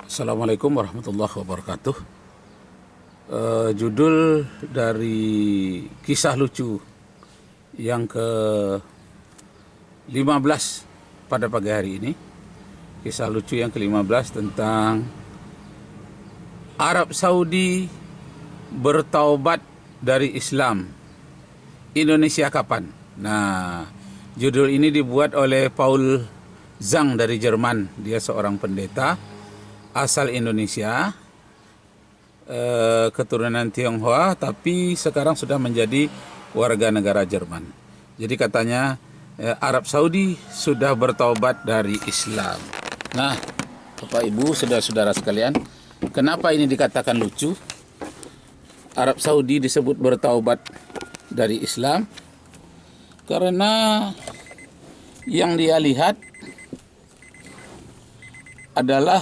Assalamualaikum warahmatullahi wabarakatuh. Judul dari kisah lucu yang ke-15 pada pagi hari ini. Kisah lucu yang ke-15 tentang Arab Saudi bertaubat dari Islam. Indonesia kapan? Nah, judul ini dibuat oleh Paul Zhang dari Jerman. Dia seorang pendeta asal Indonesia, keturunan Tionghoa, tapi sekarang sudah menjadi warga negara Jerman. Jadi katanya Arab Saudi sudah bertaubat dari Islam. Nah, Bapak Ibu, saudara-saudara sekalian, kenapa ini dikatakan lucu? Arab Saudi disebut bertaubat dari Islam karena yang dia lihat adalah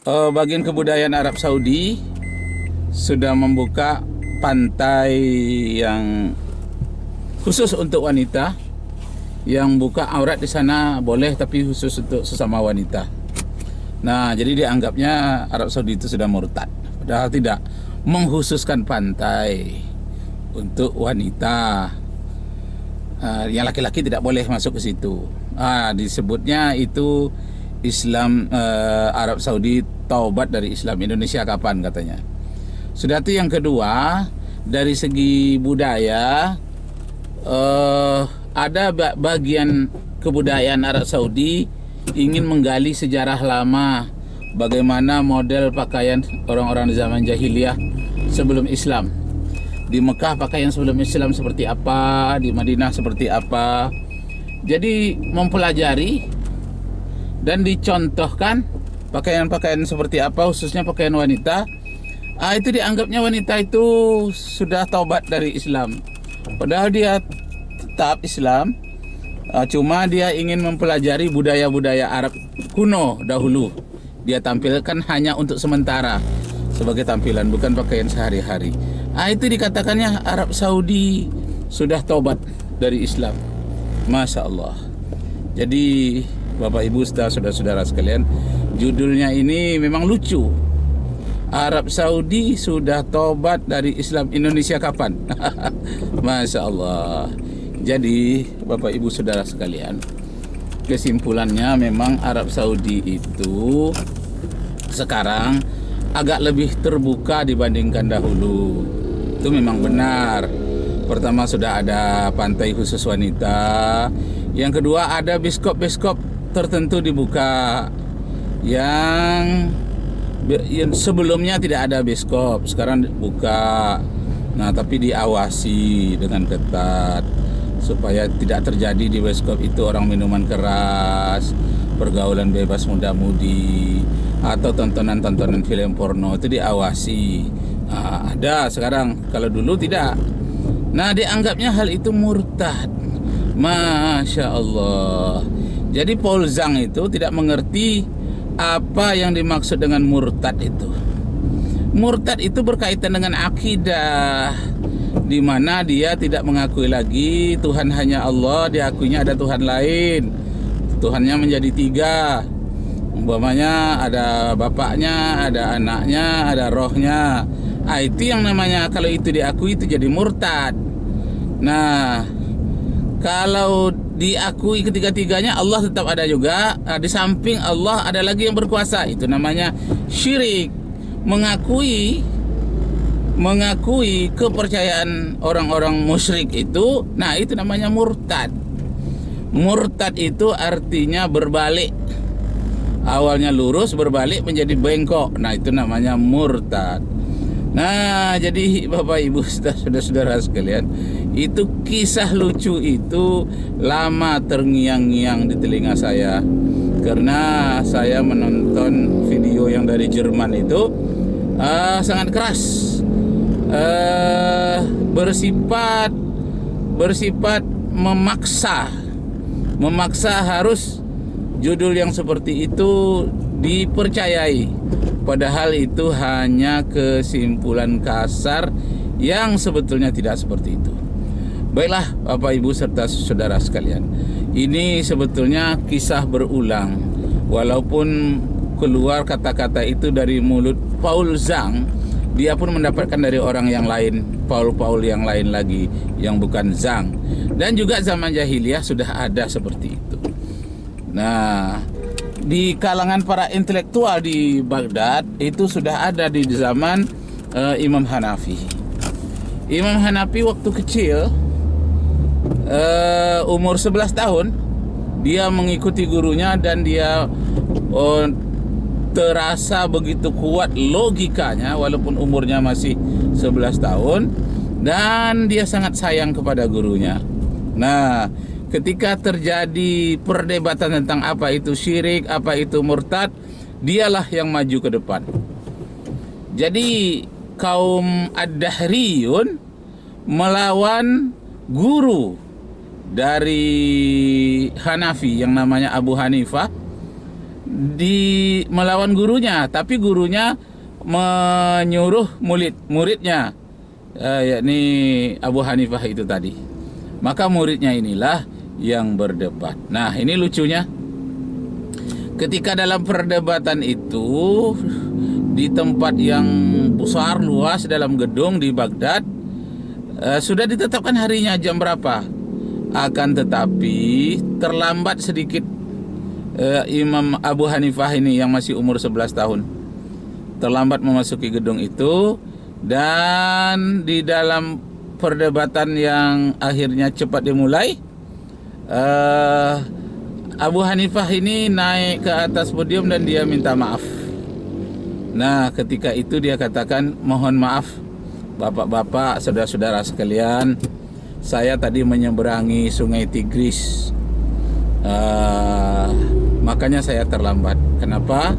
bagian kebudayaan Arab Saudi sudah membuka pantai yang khusus untuk wanita, yang buka aurat di sana boleh tapi khusus untuk sesama wanita. Nah, jadi dianggapnya Arab Saudi itu sudah murtad, padahal tidak, mengkhususkan pantai untuk wanita. Yang laki-laki tidak boleh masuk ke situ. Disebutnya itu Islam, Arab Saudi taubat dari Islam. Indonesia kapan katanya. Sudah itu yang kedua, dari segi budaya, ada bagian kebudayaan Arab Saudi ingin menggali sejarah lama, bagaimana model pakaian orang-orang di zaman jahiliyah sebelum Islam. Di Mekah pakaian sebelum Islam seperti apa, di Madinah seperti apa. Jadi mempelajari dan dicontohkan pakaian-pakaian seperti apa, khususnya pakaian wanita. Itu dianggapnya wanita itu sudah taubat dari Islam, padahal dia tetap Islam, cuma dia ingin mempelajari budaya-budaya Arab kuno dahulu. Dia tampilkan hanya untuk sementara sebagai tampilan, bukan pakaian sehari-hari. Itu dikatakannya Arab Saudi sudah taubat dari Islam. Masya Allah. Jadi Bapak Ibu, saudara-saudara sekalian, judulnya ini memang lucu. Arab Saudi sudah taubat dari Islam. Indonesia kapan? Masya Allah. Jadi Bapak Ibu saudara sekalian, kesimpulannya memang Arab Saudi itu sekarang agak lebih terbuka dibandingkan dahulu. Itu memang benar. Pertama, sudah ada pantai khusus wanita. Yang kedua, ada biskop-biskop tertentu dibuka yang sebelumnya tidak ada biskop, sekarang dibuka. Nah, tapi diawasi dengan ketat supaya tidak terjadi di biskop itu orang minuman keras, pergaulan bebas muda-mudi, atau tontonan-tontonan film porno. Itu diawasi. Ada sekarang, kalau dulu tidak. Nah, dianggapnya hal itu murtad. Masya Allah. Jadi Paul Zhang itu tidak mengerti apa yang dimaksud dengan murtad itu. Murtad itu berkaitan dengan akidah, di mana dia tidak mengakui lagi Tuhan hanya Allah, diakuinya ada Tuhan lain. Tuhannya menjadi tiga. Umpamanya ada bapaknya, ada anaknya, ada rohnya. Itu yang namanya, kalau itu diakui itu jadi murtad. Nah, kalau diakui ketiga-tiganya Allah tetap ada juga, di samping Allah ada lagi yang berkuasa, itu namanya syirik. Mengakui kepercayaan orang-orang musyrik itu, nah itu namanya murtad. Murtad itu artinya berbalik. Awalnya lurus, berbalik menjadi bengkok. Nah, itu namanya murtad. Nah, jadi Bapak Ibu saudara-saudara sekalian, itu kisah lucu itu lama terngiang-ngiang di telinga saya, karena saya menonton video yang dari Jerman itu sangat keras, bersifat memaksa harus judul yang seperti itu dipercayai, padahal itu hanya kesimpulan kasar yang sebetulnya tidak seperti itu. Baiklah Bapak Ibu serta saudara sekalian, Ini sebetulnya kisah berulang. Walaupun keluar kata-kata itu dari mulut Paul Zhang, dia pun mendapatkan dari orang yang lain, Paul yang lain lagi, yang bukan Zhang. Dan juga zaman jahiliyah sudah ada seperti itu. Nah, di kalangan para intelektual di Baghdad itu sudah ada di zaman Imam Hanafi. Imam Hanafi waktu kecil, umur 11 tahun, dia mengikuti gurunya dan dia terasa begitu kuat logikanya walaupun umurnya masih 11 tahun, dan dia sangat sayang kepada gurunya. Nah, ketika terjadi perdebatan tentang apa itu syirik, apa itu murtad, dialah yang maju ke depan. Jadi kaum Ad-Dahriyun melawan guru dari Hanafi yang namanya Abu Hanifah, melawan gurunya, tapi gurunya menyuruh muridnya, yakni Abu Hanifah itu tadi. Maka muridnya inilah yang berdebat. Nah, ini lucunya, ketika dalam perdebatan itu di tempat yang besar luas dalam gedung di Baghdad, sudah ditetapkan harinya jam berapa. Akan tetapi terlambat sedikit Imam Abu Hanifah ini yang masih umur 11 tahun. Terlambat memasuki gedung itu, dan di dalam perdebatan yang akhirnya cepat dimulai, Abu Hanifah ini naik ke atas podium dan dia minta maaf. Nah, ketika itu dia katakan, mohon maaf bapak-bapak, saudara-saudara sekalian, saya tadi menyeberangi sungai Tigris, makanya saya terlambat. Kenapa?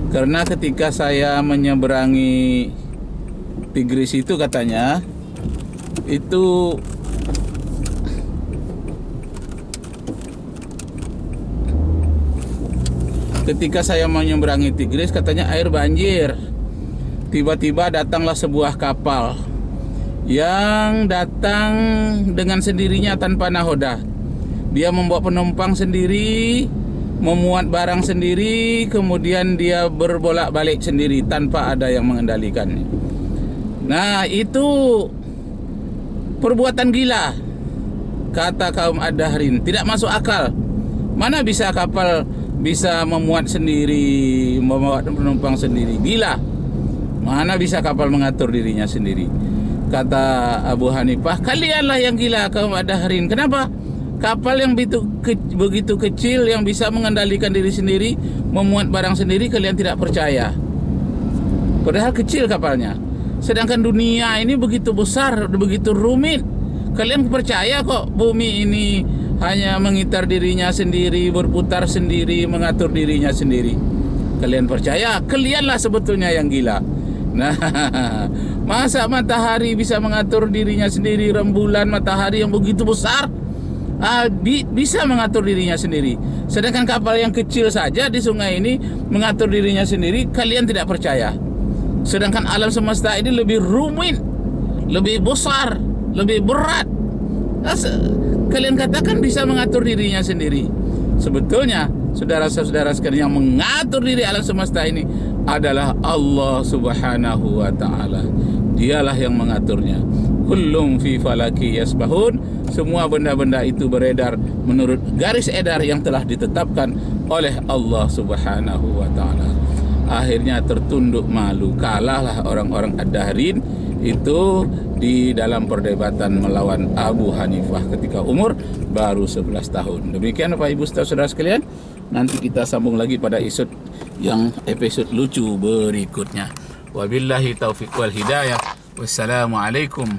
Karena ketika saya menyeberangi Tigris itu, katanya, itu ketika saya menyeberangi Tigris, katanya air banjir. Tiba-tiba datanglah sebuah kapal yang datang dengan sendirinya tanpa nahoda. Dia membawa penumpang sendiri, memuat barang sendiri, kemudian dia berbolak-balik sendiri tanpa ada yang mengendalikannya. Nah, itu perbuatan gila, kata kaum Ad-Dahrin. Tidak masuk akal. Mana bisa kapal bisa memuat sendiri, membawa penumpang sendiri? Gila. Mana bisa kapal mengatur dirinya sendiri? Kata Abu Hanifah, kalianlah yang gila, kaum Ad-Dahrin. Kenapa? Kapal yang begitu kecil, yang bisa mengendalikan diri sendiri, memuat barang sendiri, kalian tidak percaya. Padahal kecil kapalnya. Sedangkan dunia ini begitu besar, begitu rumit. Kalian percaya kok bumi ini hanya mengitar dirinya sendiri, berputar sendiri, mengatur dirinya sendiri. Kalian percaya? Kalianlah sebetulnya yang gila. Nah, masa matahari bisa mengatur dirinya sendiri, rembulan matahari yang begitu besar bisa mengatur dirinya sendiri. Sedangkan kapal yang kecil saja di sungai ini mengatur dirinya sendiri, kalian tidak percaya. Sedangkan alam semesta ini lebih rumit, lebih besar, lebih berat. Kalian katakan bisa mengatur dirinya sendiri. Sebetulnya saudara-saudara sekalian, yang mengatur diri alam semesta ini adalah Allah Subhanahu wa ta'ala. Dialah yang mengaturnya. Kullum fi falaki yasbahun. Semua benda-benda itu beredar menurut garis edar yang telah ditetapkan oleh Allah Subhanahu wa ta'ala. Akhirnya tertunduk malu, kalahlah orang-orang Ad-Dahrin itu di dalam perdebatan melawan Abu Hanifah ketika umur baru 11 tahun. Demikian Bapak Ibu saudara sekalian, nanti kita sambung lagi pada episode lucu berikutnya. Wabillahi taufiq wal hidayah. Wassalamualaikum